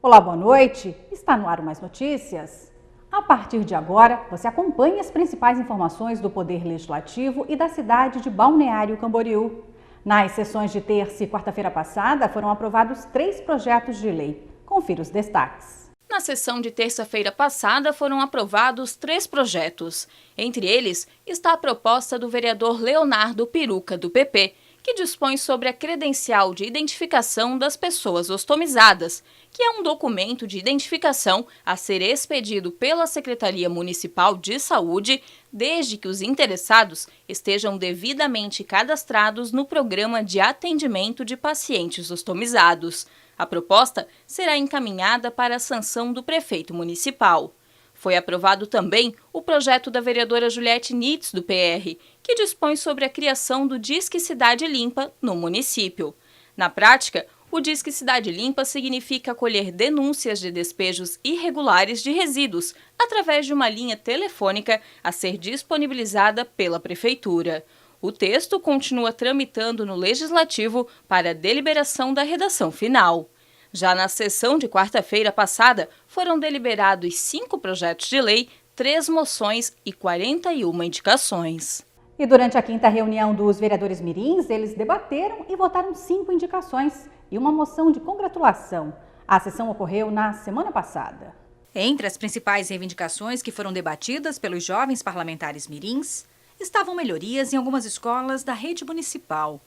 Olá, boa noite. Está no ar o Mais Notícias? A partir de agora, você acompanha as principais informações do Poder Legislativo e da cidade de Balneário Camboriú. Nas sessões de terça e quarta-feira passada, foram aprovados 3 projetos de lei. Confira os destaques. Na sessão de terça-feira passada, foram aprovados 3 projetos. Entre eles, está a proposta do vereador Leonardo Piruca, do PP, que dispõe sobre a credencial de identificação das pessoas ostomizadas, que é um documento de identificação a ser expedido pela Secretaria Municipal de Saúde, desde que os interessados estejam devidamente cadastrados no Programa de Atendimento de Pacientes Ostomizados. A proposta será encaminhada para a sanção do prefeito municipal. Foi aprovado também o projeto da vereadora Juliette Nitz, do PR, que dispõe sobre a criação do Disque Cidade Limpa no município. Na prática, o Disque Cidade Limpa significa acolher denúncias de despejos irregulares de resíduos através de uma linha telefônica a ser disponibilizada pela Prefeitura. O texto continua tramitando no Legislativo para deliberação da redação final. Já na sessão de quarta-feira passada, foram deliberados 5 projetos de lei, 3 moções e 41 indicações. E durante a 5ª reunião dos vereadores mirins, eles debateram e votaram 5 indicações e uma moção de congratulação. A sessão ocorreu na semana passada. Entre as principais reivindicações que foram debatidas pelos jovens parlamentares mirins, estavam melhorias em algumas escolas da rede municipal,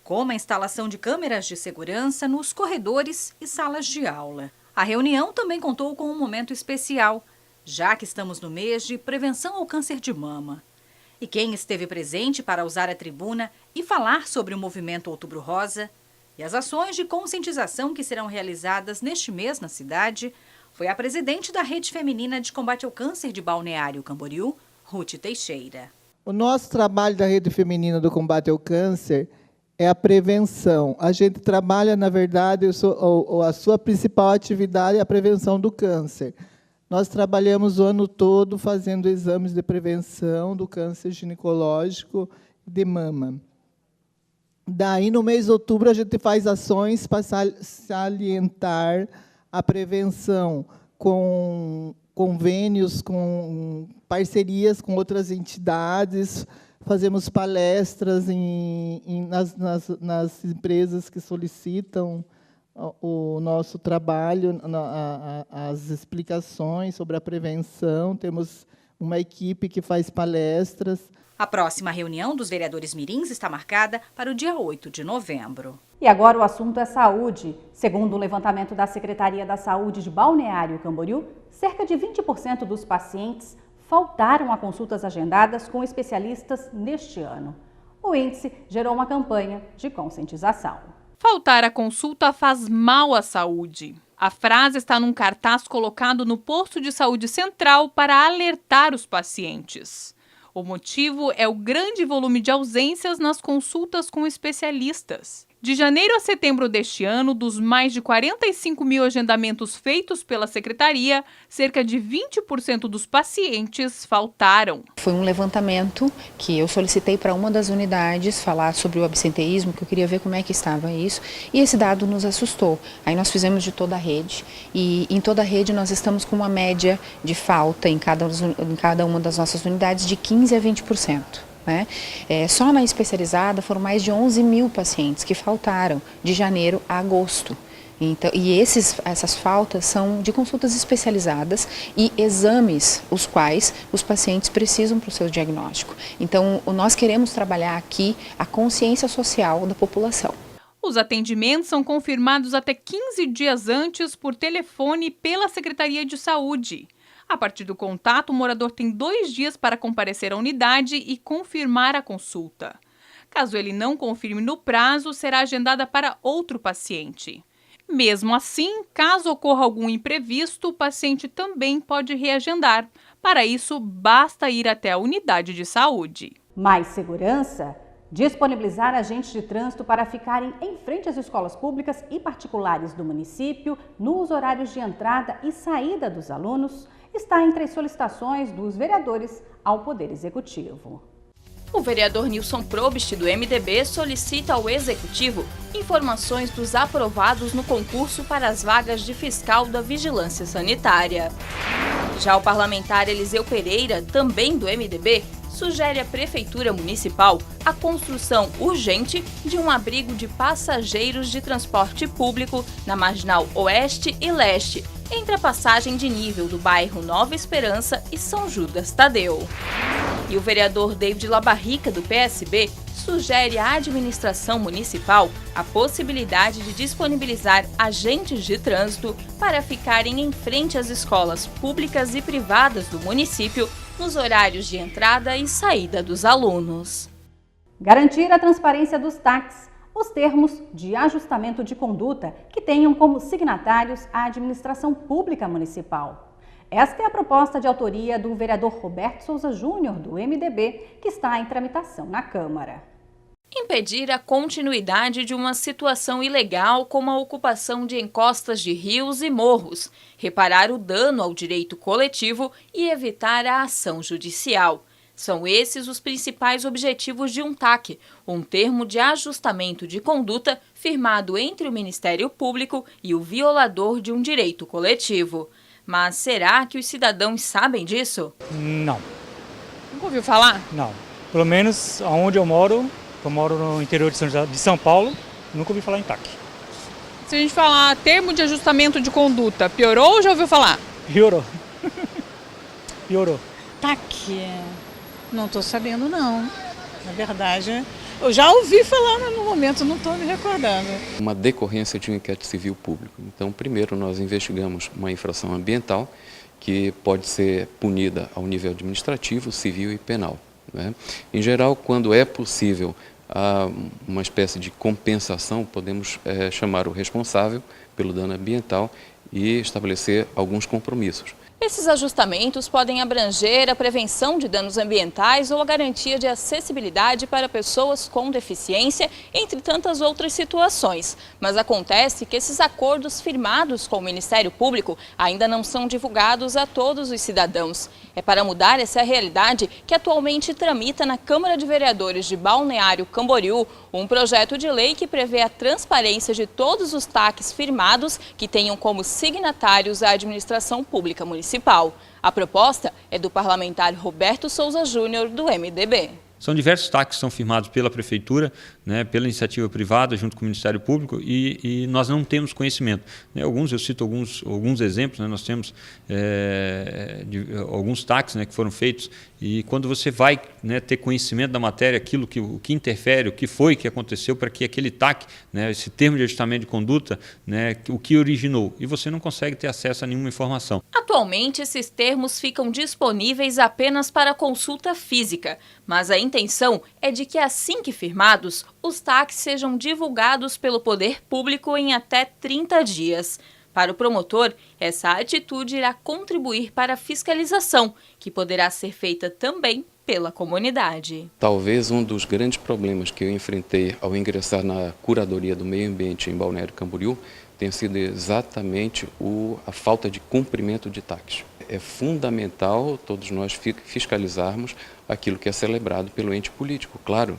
como a instalação de câmeras de segurança nos corredores e salas de aula. A reunião também contou com um momento especial, já que estamos no mês de prevenção ao câncer de mama. E quem esteve presente para usar a tribuna e falar sobre o movimento Outubro Rosa e as ações de conscientização que serão realizadas neste mês na cidade foi a presidente da Rede Feminina de Combate ao Câncer de Balneário Camboriú, Ruth Teixeira. O nosso trabalho da Rede Feminina do Combate ao Câncer é a prevenção. A gente trabalha, na verdade, a sua principal atividade é a prevenção do câncer. Nós trabalhamos o ano todo fazendo exames de prevenção do câncer ginecológico de mama. Daí, no mês de outubro, a gente faz ações para salientar a prevenção com convênios, com parcerias com outras entidades, fazemos palestras nas empresas que solicitam o nosso trabalho, as explicações sobre a prevenção. Temos uma equipe que faz palestras. A próxima reunião dos vereadores mirins está marcada para o dia 8 de novembro. E agora o assunto é saúde. Segundo o levantamento da Secretaria da Saúde de Balneário Camboriú, cerca de 20% dos pacientes faltaram a consultas agendadas com especialistas neste ano. O índice gerou uma campanha de conscientização. Faltar a consulta faz mal à saúde. A frase está num cartaz colocado no posto de saúde central para alertar os pacientes. O motivo é o grande volume de ausências nas consultas com especialistas. De janeiro a setembro deste ano, dos mais de 45 mil agendamentos feitos pela Secretaria, cerca de 20% dos pacientes faltaram. Foi um levantamento que eu solicitei para uma das unidades falar sobre o absenteísmo, que eu queria ver como é que estava isso, e esse dado nos assustou. Aí nós fizemos de toda a rede, e em toda a rede nós estamos com uma média de falta em cada uma das nossas unidades de 15% a 20%. Só na especializada foram mais de 11 mil pacientes que faltaram de janeiro a agosto. Então, e essas faltas são de consultas especializadas e exames, os quais os pacientes precisam para o seu diagnóstico. Então, nós queremos trabalhar aqui a consciência social da população. Os atendimentos são confirmados até 15 dias antes por telefone pela Secretaria de Saúde. A partir do contato, o morador tem 2 dias para comparecer à unidade e confirmar a consulta. Caso ele não confirme no prazo, será agendada para outro paciente. Mesmo assim, caso ocorra algum imprevisto, o paciente também pode reagendar. Para isso, basta ir até a unidade de saúde. Mais segurança? Disponibilizar agentes de trânsito para ficarem em frente às escolas públicas e particulares do município nos horários de entrada e saída dos alunos está entre as solicitações dos vereadores ao Poder Executivo. O vereador Nilson Probst, do MDB, solicita ao Executivo informações dos aprovados no concurso para as vagas de fiscal da Vigilância Sanitária. Já o parlamentar Eliseu Pereira, também do MDB, sugere à Prefeitura Municipal a construção urgente de um abrigo de passageiros de transporte público na Marginal Oeste e Leste, entre a passagem de nível do bairro Nova Esperança e São Judas Tadeu. E o vereador David Labarrica, do PSB, sugere à administração municipal a possibilidade de disponibilizar agentes de trânsito para ficarem em frente às escolas públicas e privadas do município nos horários de entrada e saída dos alunos. Garantir a transparência dos TACs, os termos de ajustamento de conduta que tenham como signatários a administração pública municipal. Esta é a proposta de autoria do vereador Roberto Souza Júnior, do MDB, que está em tramitação na Câmara. Impedir a continuidade de uma situação ilegal como a ocupação de encostas de rios e morros, reparar o dano ao direito coletivo e evitar a ação judicial. São esses os principais objetivos de um TAC, um termo de ajustamento de conduta firmado entre o Ministério Público e o violador de um direito coletivo. Mas será que os cidadãos sabem disso? Não. Nunca ouviu falar? Não. Pelo menos onde eu moro no interior de São Paulo, nunca ouvi falar em TAC. Se a gente falar termo de ajustamento de conduta, piorou ou já ouviu falar? Piorou. Piorou. TAC, não estou sabendo não. Na verdade, eu já ouvi falar, mas no momento não estou me recordando. Uma decorrência de um inquérito civil público. Então, primeiro nós investigamos uma infração ambiental que pode ser punida ao nível administrativo, civil e penal, né? Em geral, quando é possível uma espécie de compensação, podemos chamar o responsável pelo dano ambiental e estabelecer alguns compromissos. Esses ajustamentos podem abranger a prevenção de danos ambientais ou a garantia de acessibilidade para pessoas com deficiência, entre tantas outras situações. Mas acontece que esses acordos firmados com o Ministério Público ainda não são divulgados a todos os cidadãos. É para mudar essa realidade que atualmente tramita na Câmara de Vereadores de Balneário Camboriú um projeto de lei que prevê a transparência de todos os TACs firmados que tenham como signatários a administração pública municipal. A proposta é do parlamentar Roberto Souza Júnior, do MDB. São diversos TACs que são firmados pela Prefeitura, né, pela iniciativa privada, junto com o Ministério Público, e nós não temos conhecimento. Eu cito alguns exemplos, né, nós temos alguns TACs, né, que foram feitos, e quando você vai, né, ter conhecimento da matéria, o que interfere, o que foi que aconteceu para que aquele TAC, né, esse termo de ajustamento de conduta, né, o que originou, e você não consegue ter acesso a nenhuma informação. Atualmente, esses termos ficam disponíveis apenas para consulta física, mas a intenção é de que, assim que firmados, os TACs sejam divulgados pelo poder público em até 30 dias. Para o promotor, essa atitude irá contribuir para a fiscalização, que poderá ser feita também pela comunidade. Talvez um dos grandes problemas que eu enfrentei ao ingressar na Curadoria do Meio Ambiente em Balneário Camboriú tenha sido exatamente a falta de cumprimento de TACs. É fundamental todos nós fiscalizarmos aquilo que é celebrado pelo ente político. Claro,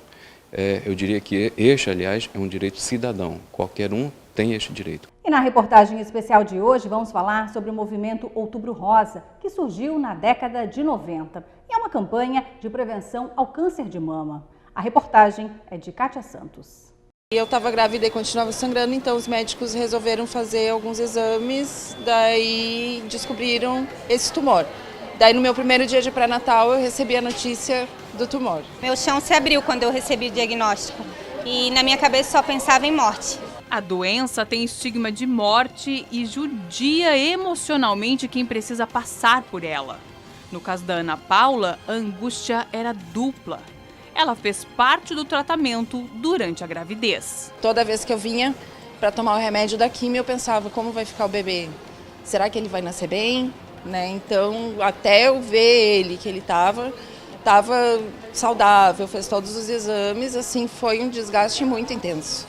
eu diria que este, aliás, é um direito cidadão. Qualquer um tem este direito. E na reportagem especial de hoje vamos falar sobre o movimento Outubro Rosa, que surgiu na década de 90. E é uma campanha de prevenção ao câncer de mama. A reportagem é de Kátia Santos. Eu estava grávida e continuava sangrando, então os médicos resolveram fazer alguns exames, daí descobriram esse tumor. Daí no meu primeiro dia de pré-natal eu recebi a notícia do tumor. Meu chão se abriu quando eu recebi o diagnóstico e na minha cabeça só pensava em morte. A doença tem estigma de morte e judia emocionalmente quem precisa passar por ela. No caso da Ana Paula, a angústia era dupla. Ela fez parte do tratamento durante a gravidez. Toda vez que eu vinha para tomar o remédio da quimio, eu pensava, como vai ficar o bebê? Será que ele vai nascer bem? Né? Então, até eu ver ele, que ele estava saudável, fez todos os exames, assim, foi um desgaste muito intenso.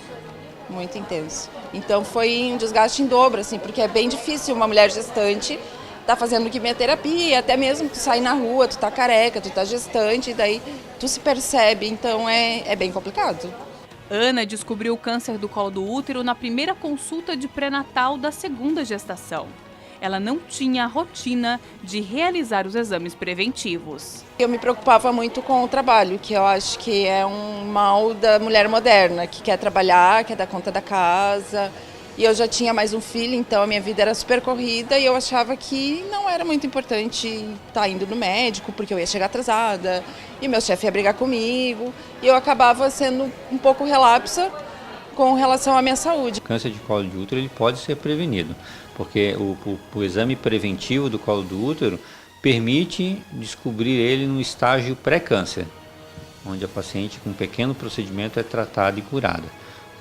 Muito intenso. Então, foi um desgaste em dobro, assim, porque é bem difícil uma mulher gestante tá fazendo quimioterapia, até mesmo tu sai na rua, tu tá careca, tu tá gestante, e daí tu se percebe, então é bem complicado. Ana descobriu o câncer do colo do útero na primeira consulta de pré-natal da segunda gestação. Ela não tinha a rotina de realizar os exames preventivos. Eu me preocupava muito com o trabalho, que eu acho que é um mal da mulher moderna, que quer trabalhar, quer dar conta da casa. E eu já tinha mais um filho, então a minha vida era super corrida e eu achava que não era muito importante estar indo no médico, porque eu ia chegar atrasada e meu chefe ia brigar comigo. E eu acabava sendo um pouco relapsa com relação à minha saúde. O câncer de colo de útero ele pode ser prevenido, porque o exame preventivo do colo do útero permite descobrir ele no estágio pré-câncer, onde a paciente com um pequeno procedimento é tratada e curada.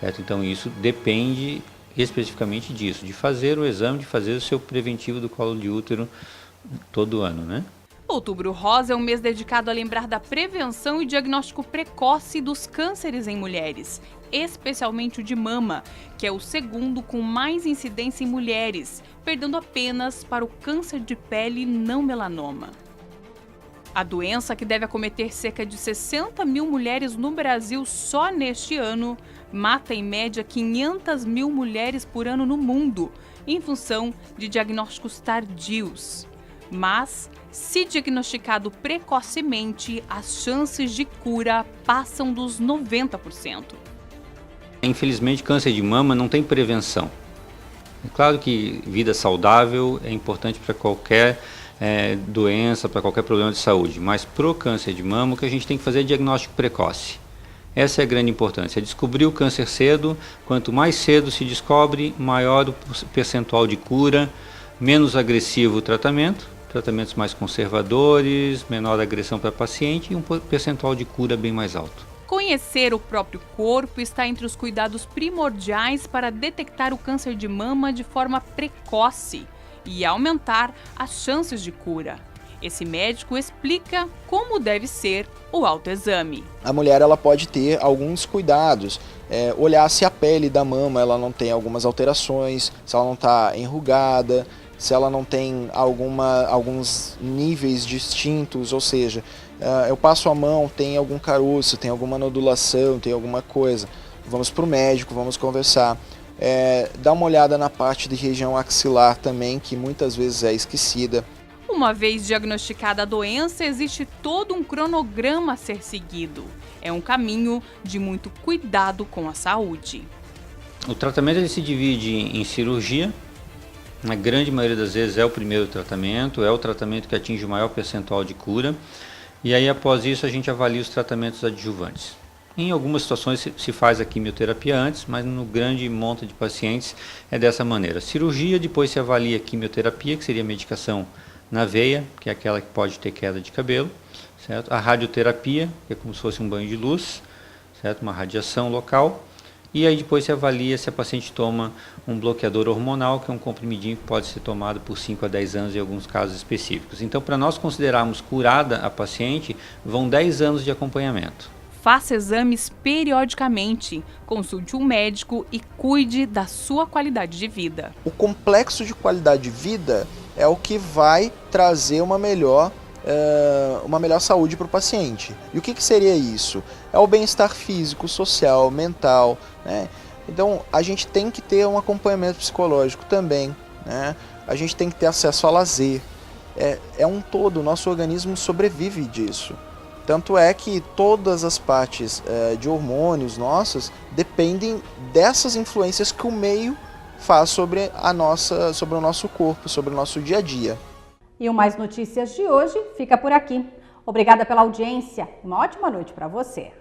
Certo? Então isso depende especificamente disso, de fazer o exame, de fazer o seu preventivo do colo de útero todo ano, né? Outubro Rosa é um mês dedicado a lembrar da prevenção e diagnóstico precoce dos cânceres em mulheres, especialmente o de mama, que é o segundo com mais incidência em mulheres, perdendo apenas para o câncer de pele não melanoma. A doença, que deve acometer cerca de 60 mil mulheres no Brasil só neste ano, mata em média 500 mil mulheres por ano no mundo, em função de diagnósticos tardios. Mas, se diagnosticado precocemente, as chances de cura passam dos 90%. Infelizmente, câncer de mama não tem prevenção. É claro que vida saudável é importante para qualquer doença, para qualquer problema de saúde, mas para o câncer de mama o que a gente tem que fazer é diagnóstico precoce. Essa é a grande importância, é descobrir o câncer cedo. Quanto mais cedo se descobre, maior o percentual de cura, menos agressivo o tratamento, tratamentos mais conservadores, menor agressão para a paciente e um percentual de cura bem mais alto. Conhecer o próprio corpo está entre os cuidados primordiais para detectar o câncer de mama de forma precoce e aumentar as chances de cura. Esse médico explica como deve ser o autoexame. A mulher ela pode ter alguns cuidados, olhar se a pele da mama ela não tem algumas alterações, se ela não está enrugada, se ela não tem alguns níveis distintos, ou seja, eu passo a mão, tem algum caroço, tem alguma nodulação, tem alguma coisa. Vamos para o médico, vamos conversar. Dá uma olhada na parte de região axilar também, que muitas vezes é esquecida. Uma vez diagnosticada a doença, existe todo um cronograma a ser seguido. É um caminho de muito cuidado com a saúde. O tratamento ele se divide em cirurgia. Na grande maioria das vezes é o primeiro tratamento, é o tratamento que atinge o maior percentual de cura. E aí após isso a gente avalia os tratamentos adjuvantes. Em algumas situações se faz a quimioterapia antes, mas no grande monte de pacientes é dessa maneira. Cirurgia, depois se avalia a quimioterapia, que seria a medicação na veia, que é aquela que pode ter queda de cabelo, certo? A radioterapia, que é como se fosse um banho de luz, certo? Uma radiação local. E aí depois se avalia se a paciente toma um bloqueador hormonal, que é um comprimidinho que pode ser tomado por 5 a 10 anos em alguns casos específicos. Então, para nós considerarmos curada a paciente, vão 10 anos de acompanhamento. Faça exames periodicamente, consulte um médico e cuide da sua qualidade de vida. O complexo de qualidade de vida é o que vai trazer uma melhor saúde para o paciente. E o que seria isso? É o bem-estar físico, social, mental, né? Então a gente tem que ter um acompanhamento psicológico também, né? A gente tem que ter acesso a lazer. É um todo, o nosso organismo sobrevive disso. Tanto é que todas as partes de hormônios nossos dependem dessas influências que o meio faz sobre o nosso corpo, sobre o nosso dia a dia. E o Mais Notícias de hoje fica por aqui. Obrigada pela audiência e uma ótima noite para você.